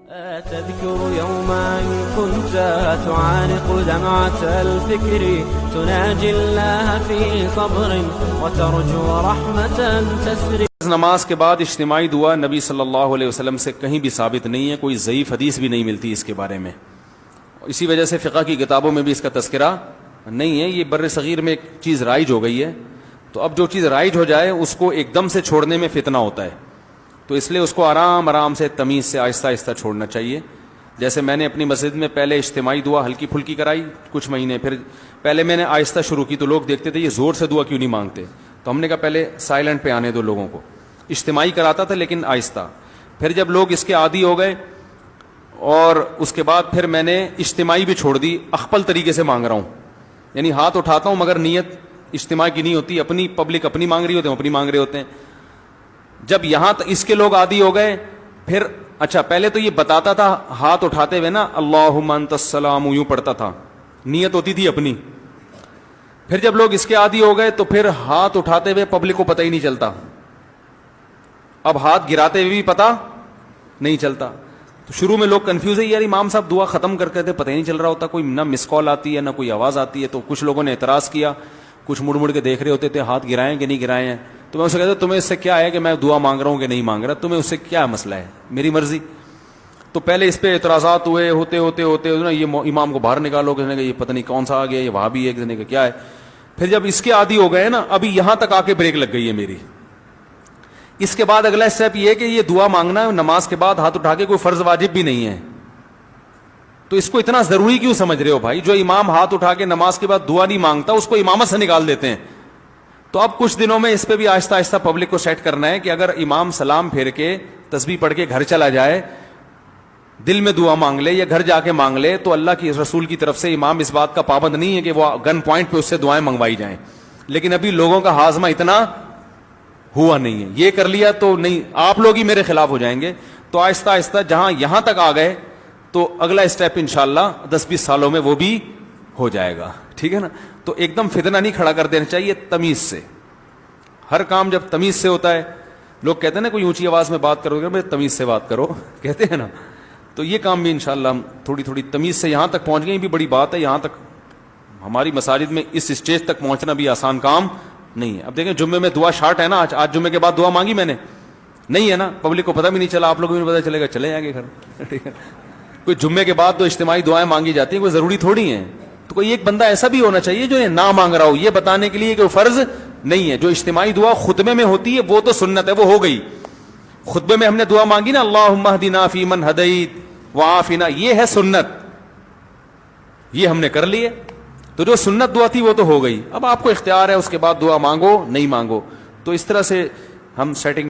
تذكر يوما كنت تعانق دمعة الفكر تناجي الله في صبر وترجو رحمة تسري. نماز کے بعد اجتماعی دعا نبی صلی اللہ علیہ وسلم سے کہیں بھی ثابت نہیں ہے، کوئی ضعیف حدیث بھی نہیں ملتی اس کے بارے میں. اسی وجہ سے فقہ کی کتابوں میں بھی اس کا تذکرہ نہیں ہے. یہ بر صغیر میں ایک چیز رائج ہو گئی ہے، تو اب جو چیز رائج ہو جائے اس کو ایک دم سے چھوڑنے میں فتنہ ہوتا ہے، تو اس لیے اس کو آرام آرام سے تمیز سے آہستہ آہستہ چھوڑنا چاہیے. جیسے میں نے اپنی مسجد میں پہلے اجتماعی دعا ہلکی پھلکی کرائی کچھ مہینے، پھر پہلے میں نے آہستہ شروع کی تو لوگ دیکھتے تھے یہ زور سے دعا کیوں نہیں مانگتے، تو ہم نے کہا پہلے سائلنٹ پہ آنے دو لوگوں کو. اجتماعی کراتا تھا لیکن آہستہ. پھر جب لوگ اس کے عادی ہو گئے اور اس کے بعد پھر میں نے اجتماعی بھی چھوڑ دی. اخپل طریقے سے مانگ رہا ہوں، یعنی ہاتھ اٹھاتا ہوں مگر نیت اجتماع کی نہیں ہوتی، اپنی پبلک اپنی مانگ رہی ہوتے ہیں، اپنی مانگ رہے ہوتے ہیں. جب یہاں اس کے لوگ عادی ہو گئے پھر اچھا پہلے تو یہ بتاتا تھا ہاتھ اٹھاتے ہوئے نا اللہم انت السلام یوں پڑھتا تھا، نیت ہوتی تھی اپنی. پھر جب لوگ اس کے عادی ہو گئے تو پھر ہاتھ اٹھاتے ہوئے پبلک کو پتہ ہی نہیں چلتا، اب ہاتھ گراتے ہوئے بھی پتہ نہیں چلتا. تو شروع میں لوگ کنفیوز ہے یار امام صاحب دعا ختم کر کے پتہ ہی نہیں چل رہا ہوتا، کوئی نہ مس کال آتی ہے نہ کوئی آواز آتی ہے. تو کچھ لوگوں نے اعتراض کیا، کچھ مڑ مڑ کے دیکھ رہے ہوتے تھے ہاتھ گرائے کہ نہیں گرائے ہیں. تو میں اسے کہتا تمہیں اس سے کیا ہے کہ میں دعا مانگ رہا ہوں کہ نہیں مانگ رہا، تمہیں اس سے کیا مسئلہ ہے، میری مرضی. تو پہلے اس پہ اعتراضات ہوئے، ہوتے ہوتے ہوتے نا یہ امام کو باہر نکالو، کسی نے کہا یہ پتہ نہیں کون سا آ گیا، یہ وہاں بھی ہے، کسی نے کہا کیا ہے. پھر جب اس کے عادی ہو گئے نا ابھی یہاں تک آ کے بریک لگ گئی ہے میری. اس کے بعد اگلا اسٹیپ یہ ہے کہ یہ دعا مانگنا ہے نماز کے بعد ہاتھ اٹھا کے کوئی فرض واجب بھی نہیں ہے. تو اس کو اتنا ضروری کیوں سمجھ رہے ہو بھائی؟ جو امام ہاتھ اٹھا کے نماز کے بعد دعا نہیں مانگتا اس کو امامت سے نکال دیتے ہیں. تو اب کچھ دنوں میں اس پہ بھی آہستہ آہستہ پبلک کو سیٹ کرنا ہے کہ اگر امام سلام پھیر کے تسبیح پڑھ کے گھر چلا جائے، دل میں دعا مانگ لے یا گھر جا کے مانگ لے، تو اللہ کی رسول کی طرف سے امام اس بات کا پابند نہیں ہے کہ وہ گن پوائنٹ پہ اس سے دعائیں منگوائی جائیں. لیکن ابھی لوگوں کا ہاضمہ اتنا ہوا نہیں ہے، یہ کر لیا تو نہیں آپ لوگ ہی میرے خلاف ہو جائیں گے. تو آہستہ آہستہ جہاں یہاں تک آ گئے تو اگلا اسٹیپ انشاءاللہ 10-20 سالوں میں وہ بھی ہو جائے گا. ٹھیک ہے نا؟ تو ایک دم فتنہ نہیں کھڑا کر دینا چاہیے، تمیز سے. ہر کام جب تمیز سے ہوتا ہے، لوگ کہتے ہیں نا کوئی اونچی آواز میں بات کرو گے بھائی تمیز سے بات کرو کہتے ہیں نا، تو یہ کام بھی انشاءاللہ ہم تھوڑی تھوڑی تمیز سے یہاں تک پہنچ گئے. یہ بھی بڑی بات ہے، یہاں تک ہماری مساجد میں اس اسٹیج تک پہنچنا بھی آسان کام نہیں ہے. اب دیکھیں جمعے میں دعا شارٹ ہے نا، آج جمعے کے بعد دعا مانگی میں نے نہیں ہے نا، پبلک کو پتہ بھی نہیں چلا، آپ لوگوں کو بھی پتہ چلے گا، چلے جائیں گے گھر. ٹھیک ہے، کوئی جمعے کے بعد تو اجتماعی دعائیں مانگی جاتی ہیں، کوئی ضروری تھوڑی ہیں. تو کوئی ایک بندہ ایسا بھی ہونا چاہیے جو یہ نہ مانگ رہا ہو، یہ بتانے کے لیے کہ وہ فرض نہیں ہے. جو اجتماعی دعا خطبے میں ہوتی ہے وہ تو سنت ہے، وہ ہو گئی. خطبے میں ہم نے دعا مانگی نا اللہم اہدنا فیمن ہدیت وعافنا، یہ ہے سنت، یہ ہم نے کر لی ہے. تو جو سنت دعا تھی وہ تو ہو گئی. اب آپ کو اختیار ہے اس کے بعد دعا مانگو نہیں مانگو. تو اس طرح سے ہم سیٹنگ